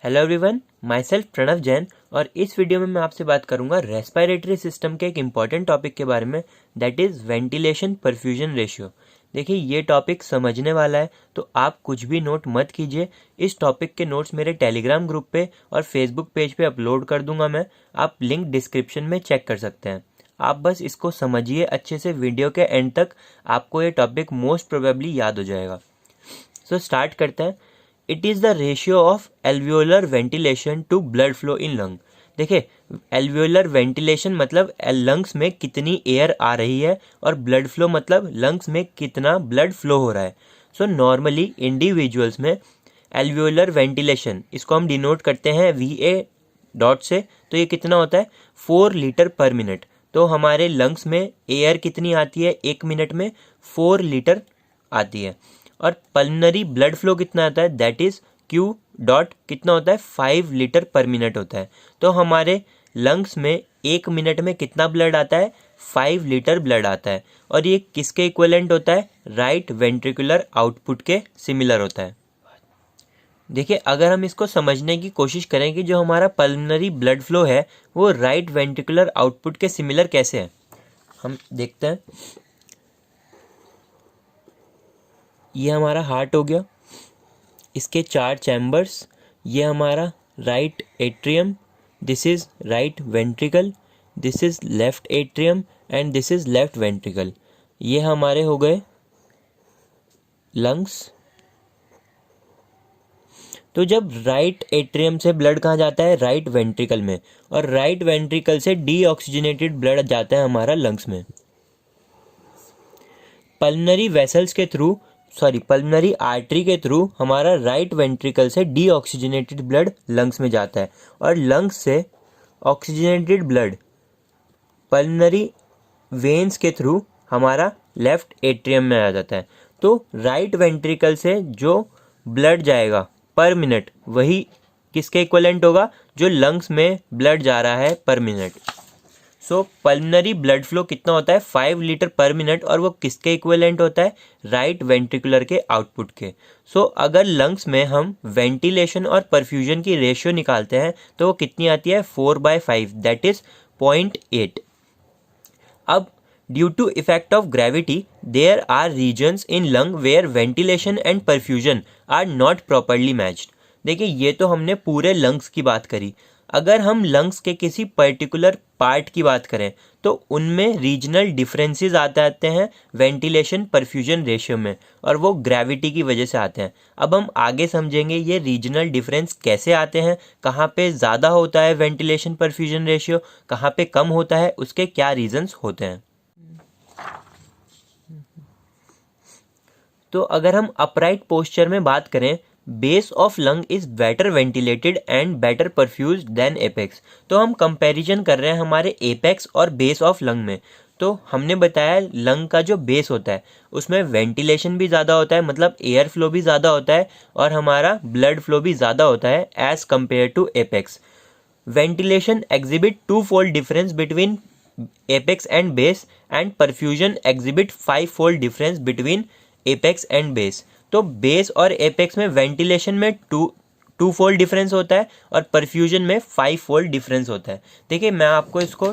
Hello everyone, myself Pranav Jain. और इस video में मैं आपसे बात करूंगा रेस्पिरेटरी सिस्टम के एक इम्पॉर्टेंट टॉपिक के बारे में, that is ventilation perfusion ratio. देखिए, ये टॉपिक समझने वाला है, तो आप कुछ भी नोट मत कीजिए। इस टॉपिक के नोट्स मेरे टेलीग्राम ग्रुप पे और फेसबुक पेज पे अपलोड कर दूंगा मैं। आप लिंक डिस्क्रिप्शन में चेक कर सकते हैं। आप बस इसको समझिए अच्छे से, वीडियो के एंड तक आपको ये टॉपिक मोस्ट प्रोबेबली याद हो जाएगा। सो स्टार्ट करते हैं। It is the ratio of alveolar ventilation to blood flow in lung. देखिए, एल्वियोलर वेंटिलेशन मतलब लंग्स में कितनी एयर आ रही है, और ब्लड फ्लो मतलब लंग्स में कितना ब्लड फ्लो हो रहा है। सो नॉर्मली इंडिविजुअल्स में एल्वियोलर वेंटिलेशन, इसको हम डिनोट करते हैं VA डॉट से। तो ये कितना होता है? 4 लीटर पर मिनट। तो हमारे लंग्स में एयर कितनी आती है? 1 मिनट में 4 लीटर आती है। और पल्मनरी ब्लड फ्लो कितना आता है? दैट इज Q डॉट कितना होता है? 5 लीटर पर मिनट होता है। तो हमारे लंग्स में 1 मिनट में कितना ब्लड आता है? 5 लीटर ब्लड आता है। और ये किसके इक्विवेलेंट होता है? राइट वेंट्रिकुलर आउटपुट के सिमिलर होता है। देखिए, अगर हम इसको समझने की कोशिश करें कि जो हमारा पल्मनरी ब्लड फ्लो है वो राइट वेंट्रिकुलर आउटपुट के सिमिलर कैसे है, हम देखते हैं। ये हमारा हार्ट हो गया, इसके 4 चैम्बर्स। ये हमारा right atrium, this is right ventricle, this is left atrium and this is left ventricle. ये हमारे हो गए लंग्स। तो जब राइट एट्रियम से ब्लड कहाँ जाता है? राइट वेंट्रिकल में। और राइट वेंट्रिकल से डीऑक्सीजनेटेड ब्लड जाता है हमारा लंग्स में। पल्मनरी वेसल्स के थ्रू, पल्मनरी आर्टरी के थ्रू हमारा राइट वेंट्रिकल से डीऑक्सीजनेटेड ब्लड लंग्स में जाता है, और लंग्स से ऑक्सीजनेटेड ब्लड पल्मनरी वेन्स के थ्रू हमारा लेफ्ट एट्रियम में आ जाता है। तो राइट वेंट्रिकल से जो ब्लड जाएगा पर मिनट, वही किसके इक्विवेलेंट होगा? जो लंग्स में ब्लड जा रहा है पर मिनट। सो पल्मनरी ब्लड फ्लो कितना होता है? 5 लीटर पर मिनट, और वो किसके इक्विवेलेंट होता है? राइट वेंट्रिकुलर के आउटपुट के। सो अगर लंग्स में हम वेंटिलेशन और परफ्यूजन की रेशियो निकालते हैं तो वो कितनी आती है? 4/5, दैट इज 0.8। अब due to effect of gravity there are regions in lung where ventilation and perfusion are not properly matched. देखिए, ये तो हमने पूरे लंग्स की बात करी। अगर हम लंग्स के किसी पर्टिकुलर पार्ट की बात करें तो उनमें रीजनल डिफरेंसेस आते हैं वेंटिलेशन परफ्यूजन रेशियो में, और वो ग्रेविटी की वजह से आते हैं। अब हम आगे समझेंगे ये रीजनल डिफरेंस कैसे आते हैं, कहाँ पे ज़्यादा होता है वेंटिलेशन परफ्यूजन रेशियो, कहाँ पे कम होता है, उसके क्या रीजंस होते हैं। तो अगर हम अपराइट पोस्चर में बात करें, base of lung is better ventilated and better perfused than apex. तो हम कंपैरिजन कर रहे हैं हमारे एपेक्स और बेस ऑफ लंग में। तो हमने बताया लंग का जो बेस होता है उसमें वेंटिलेशन भी ज़्यादा होता है, मतलब एयर फ्लो भी ज़्यादा होता है, और हमारा ब्लड फ्लो भी ज़्यादा होता है as compare to apex. Ventilation exhibit 2-fold difference between apex and base, and perfusion exhibit 5-fold difference between apex and base. तो बेस और एपेक्स में वेंटिलेशन में 2-fold डिफरेंस होता है, और परफ्यूजन में 5-fold डिफरेंस होता है। देखिए, मैं आपको इसको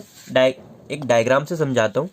एक डायग्राम से समझाता हूँ।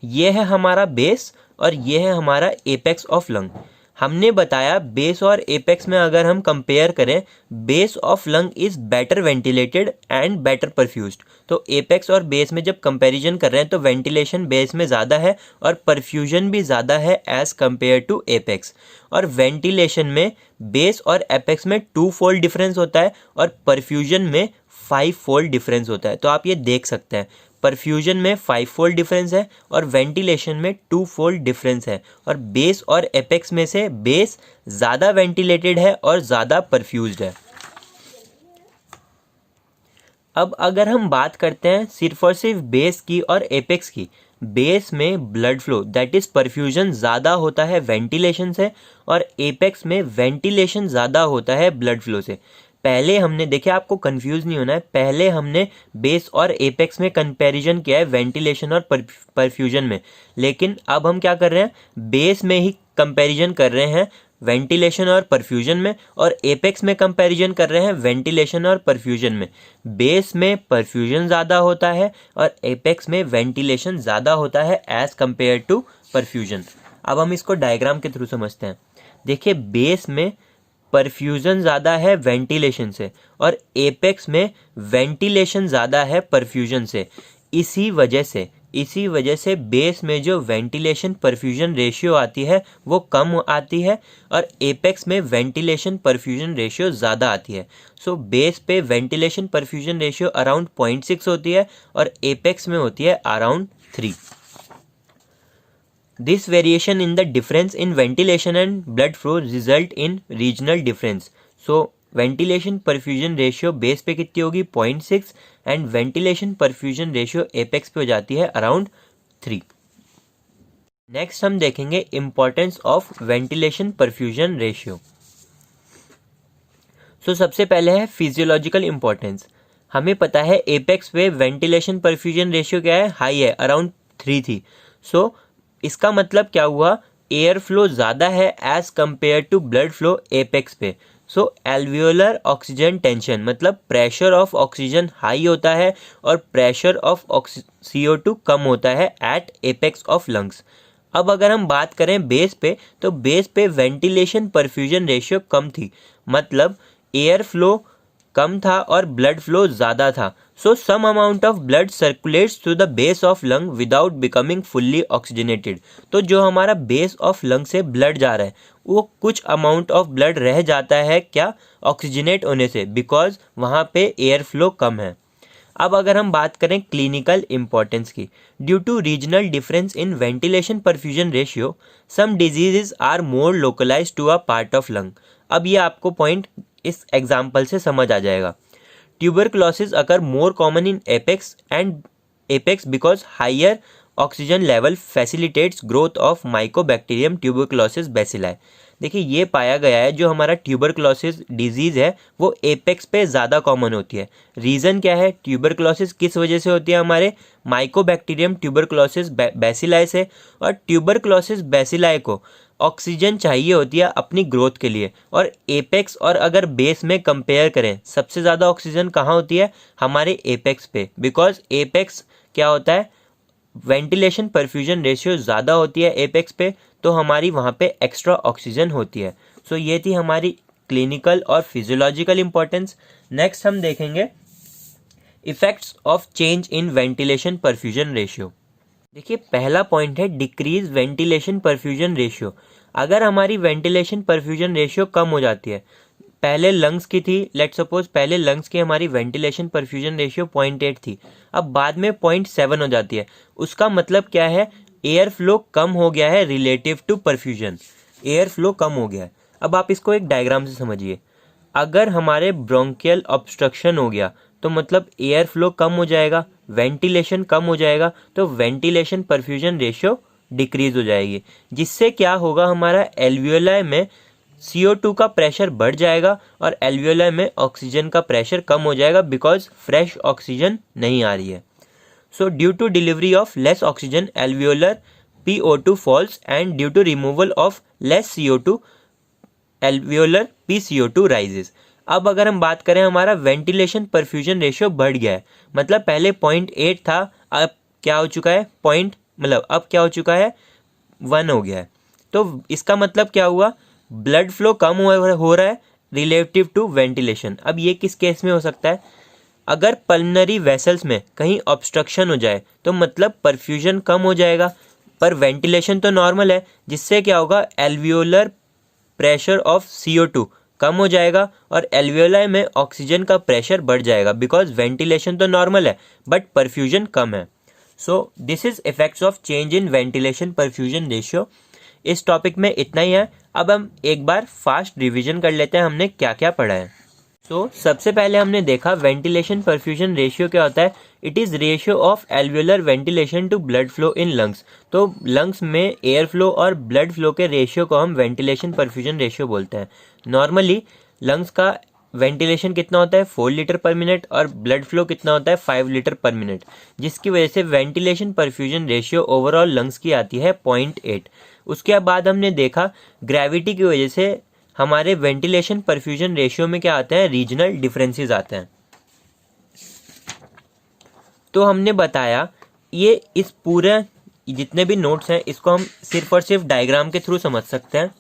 ये है हमारा बेस और ये है हमारा एपेक्स ऑफ लंग। हमने बताया बेस और एपेक्स में अगर हम कंपेयर करें, base of lung is better ventilated and better perfused. तो एपेक्स और बेस में जब कंपैरिजन कर रहे हैं तो वेंटिलेशन बेस में ज़्यादा है और परफ्यूजन भी ज़्यादा है एज कंपेयर टू एपेक्स। और वेंटिलेशन में बेस और एपेक्स में 2-fold डिफरेंस होता है और परफ्यूजन में 5-fold डिफरेंस होता है। तो आप ये देख सकते हैं, परफ्यूजन में 5-fold डिफरेंस है और वेंटिलेशन में 2-fold डिफरेंस है। और बेस और एपेक्स में से बेस ज़्यादा वेंटिलेटेड है और ज़्यादा परफ्यूज्ड है। अब अगर हम बात करते हैं सिर्फ और सिर्फ बेस की और एपेक्स की, बेस में blood flow that is perfusion ज़्यादा होता है वेंटिलेशन से, और एपेक्स में वेंटिलेशन ज़्यादा होता है ब्लड फ्लो से। पहले हमने देखिए, आपको कंफ्यूज नहीं होना है, पहले हमने बेस और एपेक्स में कंपैरिजन किया है वेंटिलेशन और परफ्यूजन में, लेकिन अब हम क्या कर रहे हैं? बेस में ही कंपैरिजन कर रहे हैं वेंटिलेशन और परफ्यूजन में, और एपेक्स में कंपैरिजन कर रहे हैं वेंटिलेशन और परफ्यूजन में। बेस में परफ्यूजन ज़्यादा होता है और एपेक्स में वेंटिलेशन ज़्यादा होता है एज कंपेयर टू परफ्यूजन। अब हम इसको डायग्राम के थ्रू समझते हैं। देखिए, बेस में परफ्यूजन ज़्यादा है वेंटिलेशन से और एपेक्स में वेंटिलेशन ज़्यादा है परफ्यूजन से। इसी वजह से बेस में जो वेंटिलेशन परफ्यूजन रेशियो आती है वो कम आती है और एपेक्स में वेंटिलेशन परफ्यूजन रेशियो ज़्यादा आती है। सो बेस पे वेंटिलेशन परफ्यूजन रेशियो अराउंड 0.6 होती है और एपेक्स में होती है around 3। This variation in the difference in ventilation and blood flow result in regional difference. So ventilation perfusion ratio base पे कितनी होगी 0.6 and ventilation perfusion ratio apex पे हो जाती है अराउंड 3। नेक्स्ट हम देखेंगे importance of ventilation perfusion ratio. So सबसे पहले है फिजियोलॉजिकल इंपॉर्टेंस। हमें पता है एपेक्स पे वेंटिलेशन परफ्यूजन रेशियो क्या है, हाई है, अराउंड 3 थी। सो इसका मतलब क्या हुआ, एयर फ्लो ज़्यादा है as compare to blood flow apex पे। सो एल्वियोलर ऑक्सीजन टेंशन मतलब प्रेशर ऑफ ऑक्सीजन हाई होता है और प्रेशर ऑफ CO2 कम होता है एट एपेक्स ऑफ लंग्स। अब अगर हम बात करें बेस पे, तो बेस पे वेंटिलेशन परफ्यूजन रेशियो कम थी, मतलब एयर फ्लो कम था और ब्लड फ्लो ज़्यादा था। So some amount of blood circulates through the base of lung without becoming fully oxygenated. तो जो हमारा बेस ऑफ लंग से ब्लड जा रहा है वो कुछ अमाउंट ऑफ ब्लड रह जाता है क्या, ऑक्सीजनेट होने से, बिकॉज वहाँ पे एयर फ्लो कम है। अब अगर हम बात करें क्लिनिकल इंपॉर्टेंस की, due to regional difference in ventilation perfusion ratio some diseases are more localize to a part of lung. अब ये आपको पॉइंट इस एग्जाम्पल से समझ आ जाएगा। Tuberculosis occur more common in apex because higher oxygen level facilitates growth of mycobacterium tuberculosis bacilli. देखिए, ये पाया गया है जो हमारा ट्यूबरक्लोसिस डिजीज़ है वो एपेक्स पे ज़्यादा कॉमन होती है। रीज़न क्या है, ट्यूबरक्लोसिस किस वजह से होती है, हमारे माइकोबैक्टीरियम ट्यूबरक्लोसिस बैसिलाई से। और ट्यूबरक्लोसिस बैसिलाई को ऑक्सीजन चाहिए होती है अपनी ग्रोथ के लिए, और एपेक्स और अगर बेस में कंपेयर करें सबसे ज़्यादा ऑक्सीजन कहाँ होती है, हमारे एपेक्स पे, बिकॉज एपेक्स क्या होता है, वेंटिलेशन परफ्यूजन रेशियो ज़्यादा होती है एपेक्स पे, तो हमारी वहाँ पे एक्स्ट्रा ऑक्सीजन होती है। सो ये थी हमारी क्लिनिकल और फिजियोलॉजिकल इंपॉर्टेंस। नेक्स्ट हम देखेंगे effects of change in ventilation perfusion ratio. देखिए, पहला पॉइंट है डिक्रीज वेंटिलेशन परफ्यूजन रेशियो। अगर हमारी वेंटिलेशन परफ्यूजन रेशियो कम हो जाती है, पहले लंग्स की थी, लेट सपोज पहले लंग्स की हमारी वेंटिलेशन परफ्यूजन रेशियो 0.8 थी, अब बाद में 0.7 हो जाती है, उसका मतलब क्या है, एयर फ्लो कम हो गया है relative to perfusion, air flow कम हो गया है। अब आप इसको एक डायग्राम से समझिए, अगर हमारे ब्रोंकियल ऑब्स्ट्रक्शन हो गया तो मतलब एयर फ्लो कम हो जाएगा, वेंटिलेशन कम हो जाएगा, तो वेंटिलेशन परफ्यूजन रेशियो डिक्रीज हो जाएगी, जिससे क्या होगा, हमारा एल्वियोलाई में CO2 का प्रेशर बढ़ जाएगा और एल्वियोलाई में ऑक्सीजन का प्रेशर कम हो जाएगा बिकॉज फ्रेश ऑक्सीजन नहीं आ रही है। So due to delivery of less oxygen alveolar PO2 falls and due to removal of less CO2 alveolar PCO2 rises. अब अगर हम बात करें, हमारा वेंटिलेशन परफ्यूजन रेशियो बढ़ गया है, मतलब पहले 0.8 था, अब क्या हो चुका है, अब क्या हो चुका है, 1 हो गया है। तो इसका मतलब क्या हुआ, ब्लड फ्लो कम हो रहा है रिलेटिव टू वेंटिलेशन। अब ये किस केस में हो सकता है, अगर पल्मनरी वेसल्स में कहीं ऑब्स्ट्रक्शन हो जाए तो मतलब परफ्यूजन कम हो जाएगा, पर वेंटिलेशन तो नॉर्मल है, जिससे क्या होगा, एल्वियोलर प्रेशर ऑफ CO2 कम हो जाएगा और एल्वियोलाई में ऑक्सीजन का प्रेशर बढ़ जाएगा, बिकॉज वेंटिलेशन तो नॉर्मल है बट परफ्यूजन कम है। So this is effects of change in ventilation perfusion ratio. इस टॉपिक में इतना ही है। अब हम एक बार फास्ट रिवीजन कर लेते हैं हमने क्या क्या पढ़ा है। सबसे पहले हमने देखा वेंटिलेशन परफ्यूजन रेशियो क्या होता है, it is ratio of alveolar ventilation to blood flow in lungs. तो लंग्स में एयर फ्लो और ब्लड फ्लो के रेशियो को हम वेंटिलेशन परफ्यूजन रेशियो बोलते हैं। नॉर्मली लंग्स का वेंटिलेशन कितना होता है 4 लीटर पर मिनट और ब्लड फ्लो कितना होता है 5 लीटर पर मिनट, जिसकी वजह से ventilation perfusion ratio overall lungs की आती है 0.8। उसके बाद हमने देखा ग्रेविटी की वजह से हमारे वेंटिलेशन परफ्यूजन रेशियो में क्या आते हैं, रीजनल डिफरेंसेस आते हैं। तो हमने बताया ये इस पूरे जितने भी नोट्स हैं इसको हम सिर्फ और सिर्फ डायग्राम के थ्रू समझ सकते हैं।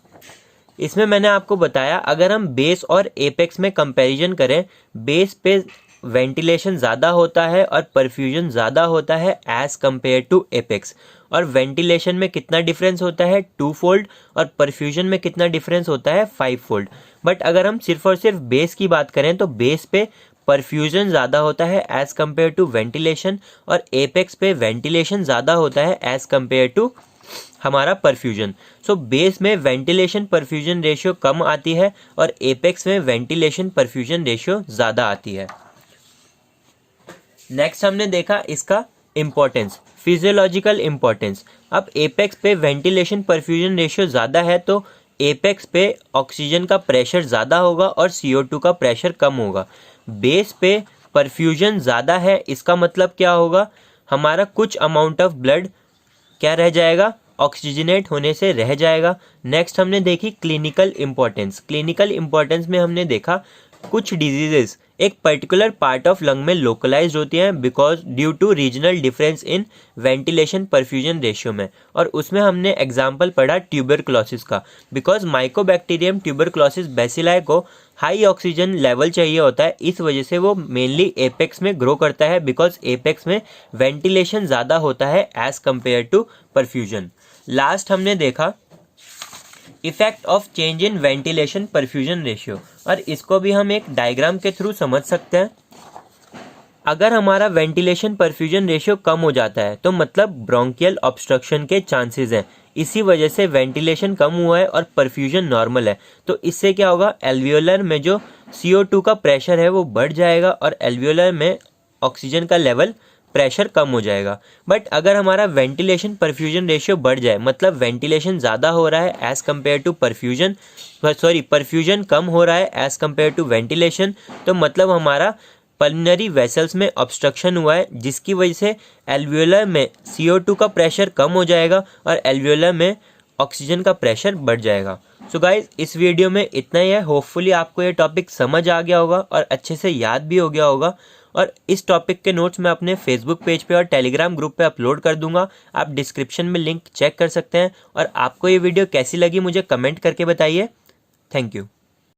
इसमें मैंने आपको बताया अगर हम बेस और एपेक्स में कंपैरिजन करें, बेस पे वेंटिलेशन ज़्यादा होता है और परफ्यूजन ज़्यादा होता है एज़ कम्पेयर टू एपेक्स। और वेंटिलेशन में कितना डिफरेंस होता है 2 फोल्ड और परफ्यूजन में कितना डिफरेंस होता है 5 फोल्ड। बट अगर हम सिर्फ और सिर्फ बेस की बात करें तो बेस पे परफ्यूजन ज़्यादा होता है एज़ कम्पेयर टू वेंटिलेशन और एपेक्स पे वेंटिलेशन ज़्यादा होता है एज़ कम्पेयर टू हमारा परफ्यूजन। सो बेस में वेंटिलेशन परफ्यूजन रेशियो कम आती है और एपेक्स में वेंटिलेशन परफ्यूजन रेशियो ज़्यादा आती है। नेक्स्ट हमने देखा इसका इम्पोर्टेंस, फिजियोलॉजिकल इम्पोर्टेंस। अब एपेक्स पे वेंटिलेशन परफ्यूजन रेशियो ज़्यादा है तो एपेक्स पे ऑक्सीजन का प्रेशर ज़्यादा होगा और CO2 का प्रेशर कम होगा। बेस पे परफ्यूजन ज़्यादा है, इसका मतलब क्या होगा, हमारा कुछ अमाउंट ऑफ ब्लड क्या रह जाएगा, ऑक्सीजनेट होने से रह जाएगा। नेक्स्ट हमने देखी क्लिनिकल इम्पोर्टेंस। क्लिनिकल इम्पोर्टेंस में हमने देखा कुछ डिजीजेस एक पर्टिकुलर पार्ट ऑफ लंग में लोकलाइज होती हैं because due to regional difference in ventilation perfusion ratio में, और उसमें हमने एग्जाम्पल पढ़ा ट्यूबरक्लोसिस का। बिकॉज माइकोबैक्टीरियम ट्यूबरक्लोसिस बैसिलाई को हाई ऑक्सीजन लेवल चाहिए होता है, इस वजह से वो मेनली एपेक्स में ग्रो करता है बिकॉज एपेक्स में वेंटिलेशन ज़्यादा होता है as compare to perfusion. Last हमने देखा effect of change in ventilation perfusion ratio, और इसको भी हम एक डायग्राम के थ्रू समझ सकते हैं। अगर हमारा वेंटिलेशन परफ्यूजन रेशियो कम हो जाता है तो मतलब ब्रोंकियल ऑब्स्ट्रक्शन के चांसेस हैं, इसी वजह से वेंटिलेशन कम हुआ है और परफ्यूजन नॉर्मल है। तो इससे क्या होगा, एल्वियोलर में जो CO2 का प्रेशर है वो बढ़ जाएगा और एल्वियोलर में ऑक्सीजन का लेवल प्रेशर कम हो जाएगा। बट अगर हमारा वेंटिलेशन परफ्यूजन रेशियो बढ़ जाए, मतलब वेंटिलेशन ज़्यादा हो रहा है as compare to perfusion, perfusion कम हो रहा है एज़ कम्पेयर टू वेंटिलेशन, तो मतलब हमारा पल्मोनरी वेसल्स में ऑब्स्ट्रक्शन हुआ है, जिसकी वजह से एल्वियोलर में CO2 का प्रेशर कम हो जाएगा और एल्वियोलर में ऑक्सीजन का प्रेशर बढ़ जाएगा। सो गाइज इस वीडियो में इतना ही है। होपफुली आपको ये टॉपिक समझ आ गया होगा और अच्छे से याद भी हो गया होगा, और इस टॉपिक के नोट्स मैं अपने फेसबुक पेज पे और टेलीग्राम ग्रुप पे अपलोड कर दूंगा, आप डिस्क्रिप्शन में लिंक चेक कर सकते हैं। और आपको ये वीडियो कैसी लगी मुझे कमेंट करके बताइए। Thank you.